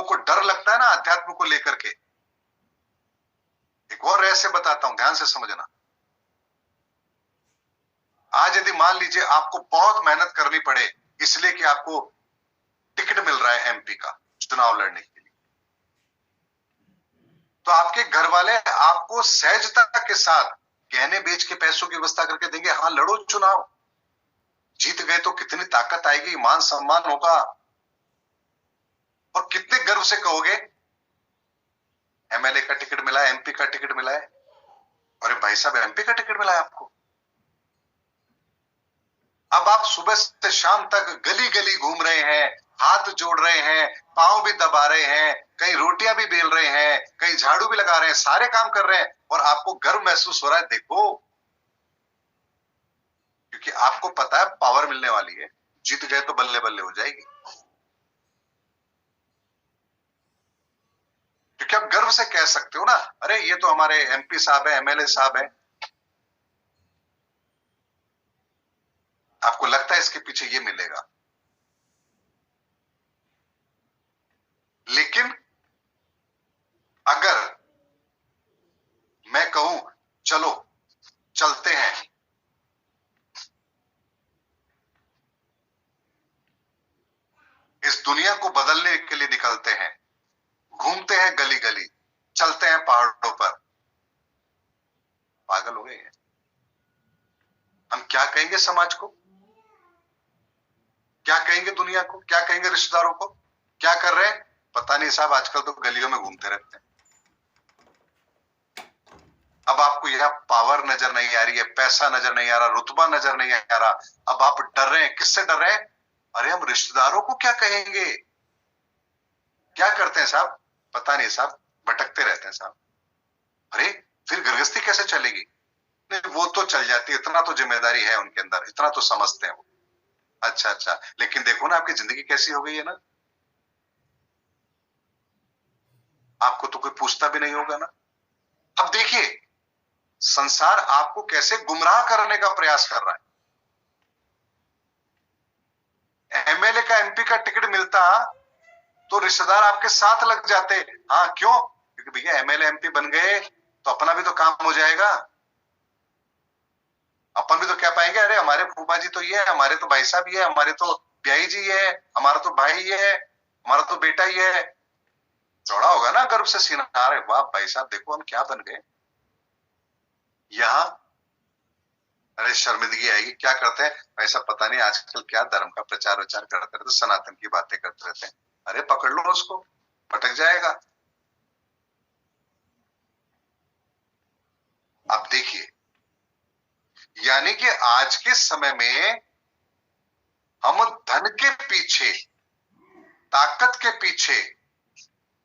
लोगों को डर लगता है ना अध्यात्म को लेकर के। एक और रहस्य बताता हूं, ध्यान से समझना। आज यदि मान लीजिए आपको बहुत मेहनत करनी पड़े इसलिए कि आपको टिकट मिल रहा है एमपी का चुनाव लड़ने के लिए, तो आपके घर वाले आपको सहजता के साथ गहने बेच के पैसों की व्यवस्था करके देंगे, हाँ लड़ो चुनाव, जीत गए तो कितनी ताकत आएगी, मान सम्मान होगा, और कितने गर्व से कहोगे एमएलए का टिकट मिला है, एमपी का टिकट मिला है। अरे भाई साहब, एमपी का टिकट मिला है आपको। अब आप सुबह से शाम तक गली गली घूम रहे हैं, हाथ जोड़ रहे हैं, पांव भी दबा रहे हैं, कहीं रोटियां भी बेल रहे हैं, कहीं झाड़ू भी लगा रहे हैं, सारे काम कर रहे हैं, और आपको गर्व महसूस हो रहा है। देखो, क्योंकि आपको पता है पावर मिलने वाली है, जीत गए तो बल्ले बल्ले हो जाएगी। क्योंकि आप गर्व से कह सकते हो ना, अरे ये तो हमारे एमपी साहब है, एमएलए साहब है। आपको लगता है इसके पीछे ये मिलेगा, लेकिन अगर मैं कहूं चलो चलते हैं, इस दुनिया को बदलने के लिए निकलते हैं, घूमते हैं गली गली, चलते हैं पहाड़ों पर, पागल हो गए हैं हम। क्या कहेंगे समाज को, क्या कहेंगे दुनिया को, क्या कहेंगे रिश्तेदारों को, क्या कर रहे हैं पता नहीं साहब, आजकल तो गलियों में घूमते रहते हैं। अब आपको यह पावर नजर नहीं आ रही है, पैसा नजर नहीं आ रहा, रुतबा नजर नहीं आ रहा, अब आप डर रहे हैं। किससे डर रहे हैं? अरे हम रिश्तेदारों को क्या कहेंगे। क्या करते हैं साहब, पता नहीं साहब, भटकते रहते हैं साहब। अरे फिर गृहस्थी कैसे चलेगी? नहीं वो तो चल जाती है, इतना तो जिम्मेदारी है उनके अंदर, इतना तो समझते हैं वो। अच्छा अच्छा, लेकिन देखो ना आपकी जिंदगी कैसी हो गई है ना, आपको तो कोई पूछता भी नहीं होगा ना। अब देखिए संसार आपको कैसे गुमराह करने का प्रयास कर रहा है। एमएलए का एमपी का टिकट मिलता तो रिश्तेदार आपके साथ लग जाते। हाँ क्यों? क्योंकि भैया एमएलए एमपी बन गए तो अपना भी तो काम हो जाएगा, अपन भी तो क्या पाएंगे, अरे हमारे फूफा जी तो ये है, हमारे तो भाई साहब ये है, हमारे तो ब्याई जी ये है, हमारा तो भाई ये है, हमारा तो बेटा ये है। चौड़ा होगा ना गर्व से सीना, अरे वाह भाई साहब देखो हम क्या बन गए। यहां अरे शर्मिंदगी आएगी। क्या करते हैं ऐसा, पता नहीं आजकल क्या धर्म का प्रचार विचार करते रहते, सनातन की बातें करते रहते हैं। अरे पकड़ लो उसको, भटक जाएगा। अब देखिए, यानी कि आज के समय में हम धन के पीछे, ताकत के पीछे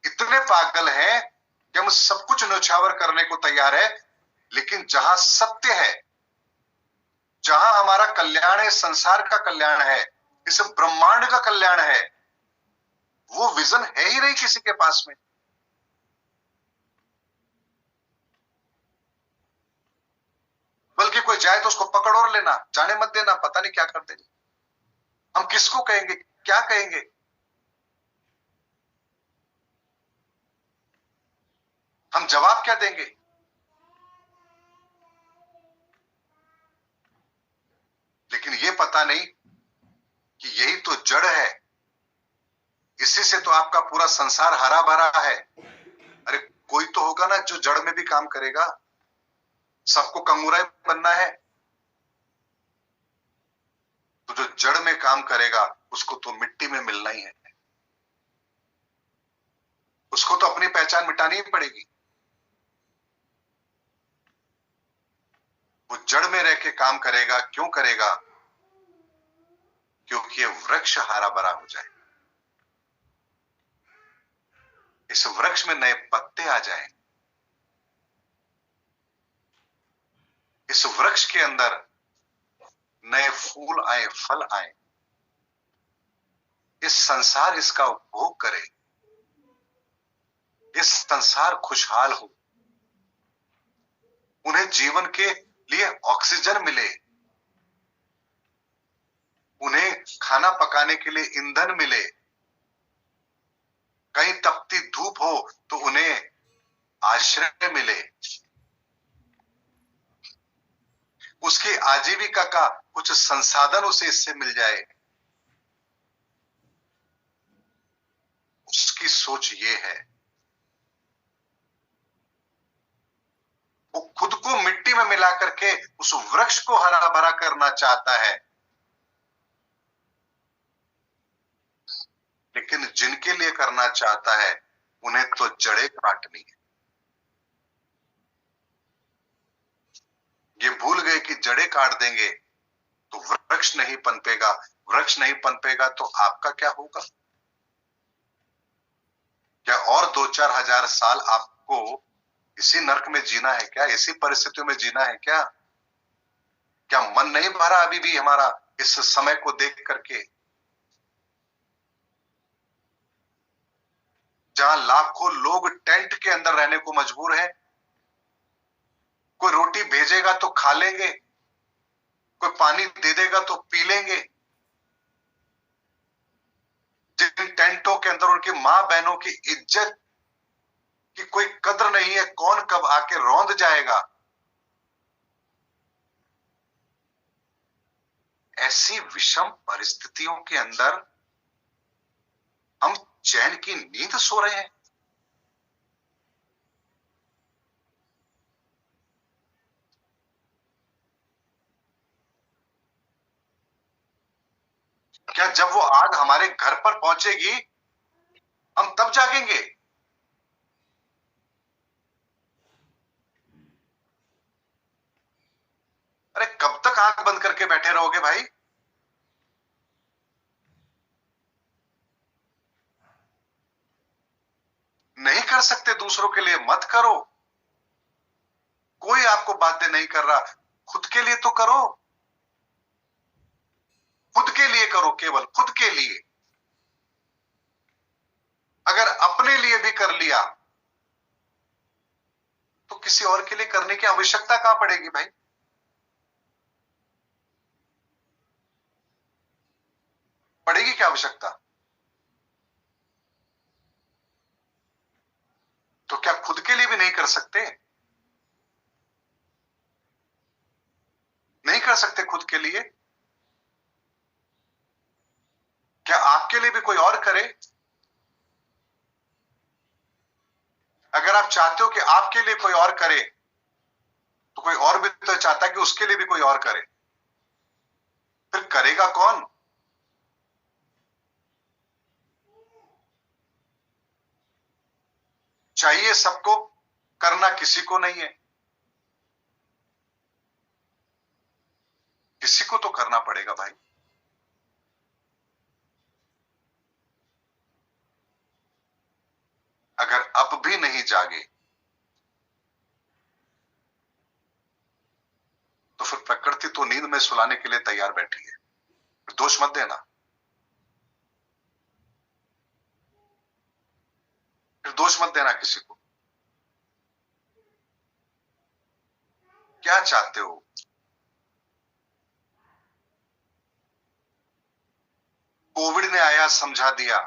इतने पागल हैं कि हम सब कुछ न्यौछावर करने को तैयार है। लेकिन जहां सत्य है, जहां हमारा कल्याण है, संसार का कल्याण है, इस ब्रह्मांड का कल्याण है, वो विजन है ही नहीं किसी के पास में। बल्कि कोई जाए तो उसको पकड़ और लेना, जाने मत देना, पता नहीं क्या कर देंगे। हम किसको कहेंगे, क्या कहेंगे? हम जवाब क्या देंगे? लेकिन ये पता नहीं कि यही तो जड़ है, इसी से तो आपका पूरा संसार हरा भरा है। अरे कोई तो होगा ना जो जड़ में भी काम करेगा, सबको कंगूरा बनना है तो जो जड़ में काम करेगा उसको तो मिट्टी में मिलना ही है, उसको तो अपनी पहचान मिटानी ही पड़ेगी। वो जड़ में रह के काम करेगा, क्यों करेगा? क्योंकि ये वृक्ष हरा भरा हो जाए, इस वृक्ष में नए पत्ते आ जाएं, इस वृक्ष के अंदर नए फूल आए, फल आए, इस संसार इसका उपभोग करे, इस संसार खुशहाल हो, उन्हें जीवन के लिए ऑक्सीजन मिले, उन्हें खाना पकाने के लिए ईंधन मिले, कहीं धूप हो तो उन्हें आश्रय मिले, उसकी आजीविका का कुछ संसाधन उसे इससे मिल जाए। उसकी सोच ये है, वो खुद को मिट्टी में मिला करके उस वृक्ष को हरा भरा करना चाहता है, लेकिन जिनके लिए करना चाहता है उन्हें तो जड़ें काटनी है। ये भूल गए कि जड़ें काट देंगे तो वृक्ष नहीं पनपेगा, वृक्ष नहीं पनपेगा तो आपका क्या होगा? क्या और 2-4 हजार साल आपको इसी नर्क में जीना है क्या? इसी परिस्थितियों में जीना है क्या? क्या मन नहीं भरा अभी भी हमारा इस समय को देख करके, जहां लाखों लोग टेंट के अंदर रहने को मजबूर हैं? कोई रोटी भेजेगा तो खा लेंगे, कोई पानी दे देगा तो पी लेंगे। जिन टेंटों के अंदर उनकी मां बहनों की इज्जत की कोई कद्र नहीं है, कौन कब आके रौंद जाएगा। ऐसी विषम परिस्थितियों के अंदर हम चैन की नींद सो रहे हैं। क्या जब वो आग हमारे घर पर पहुंचेगी हम तब जागेंगे? अरे कब तक आंख बंद करके बैठे रहोगे भाई? नहीं कर सकते दूसरों के लिए मत करो, कोई आपको बाध्य नहीं कर रहा, खुद के लिए तो करो, खुद के लिए करो, केवल खुद के लिए। अगर अपने लिए भी कर लिया तो किसी और के लिए करने की आवश्यकता कहां पड़ेगी भाई? पड़ेगी क्या आवश्यकता? तो क्या खुद के लिए भी नहीं कर सकते? नहीं कर सकते खुद के लिए? क्या आपके लिए भी कोई और करे? अगर आप चाहते हो कि आपके लिए कोई और करे तो कोई और भी तो चाहता है कि उसके लिए भी कोई और करे, फिर करेगा कौन? चाहिए सबको, करना किसी को नहीं है। किसी को तो करना पड़ेगा भाई। अगर अब भी नहीं जागे तो फिर प्रकृति तो नींद में सुलाने के लिए तैयार बैठी है। दोष मत देना, फिर दोष मत देना किसी को। क्या चाहते हो? कोविड ने आया, समझा दिया,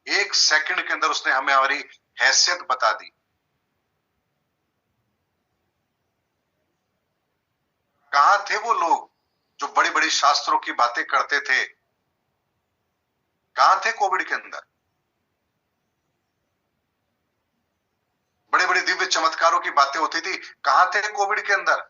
1 सेकंड के अंदर उसने हमें हमारी हैसियत बता दी। कहां थे वो लोग जो बड़ी बड़ी शास्त्रों की बातें करते थे? कहां थे कोविड के अंदर? बड़े बड़े दिव्य चमत्कारों की बातें होती थी, कहां थे कोविड के अंदर?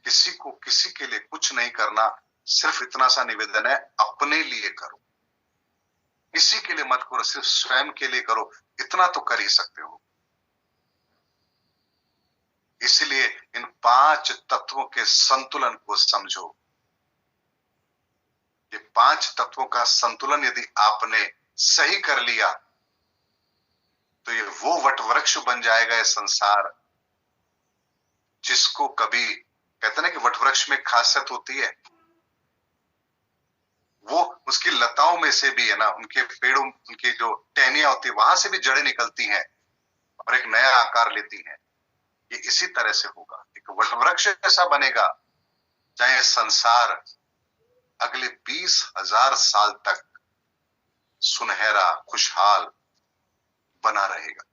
किसी को किसी के लिए कुछ नहीं करना, सिर्फ इतना सा निवेदन है, अपने लिए करो। किसी के लिए मत करो, सिर्फ स्वयं के लिए करो, इतना तो कर ही सकते हो। इसलिए इन 5 तत्वों के संतुलन को समझो। ये 5 तत्वों का संतुलन यदि आपने सही कर लिया तो ये वो वटवृक्ष बन जाएगा, ये संसार, जिसको कभी कहते ना कि वटवृक्ष में खासियत होती है, वो उसकी लताओं में से भी है ना, उनके पेड़ों, उनकी जो टहनियां होती है वहां से भी जड़ें निकलती हैं। और एक नया आकार लेती हैं। ये इसी तरह से होगा, एक वटवृक्ष ऐसा बनेगा चाहे संसार अगले 20,000 साल तक सुनहरा खुशहाल बना रहेगा।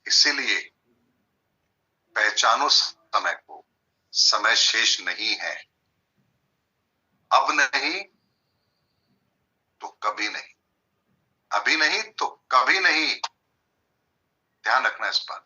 इसीलिए पहचानो समय को, समय शेष नहीं है, अब नहीं तो कभी नहीं, अभी नहीं तो कभी नहीं। ध्यान रखना इस बात।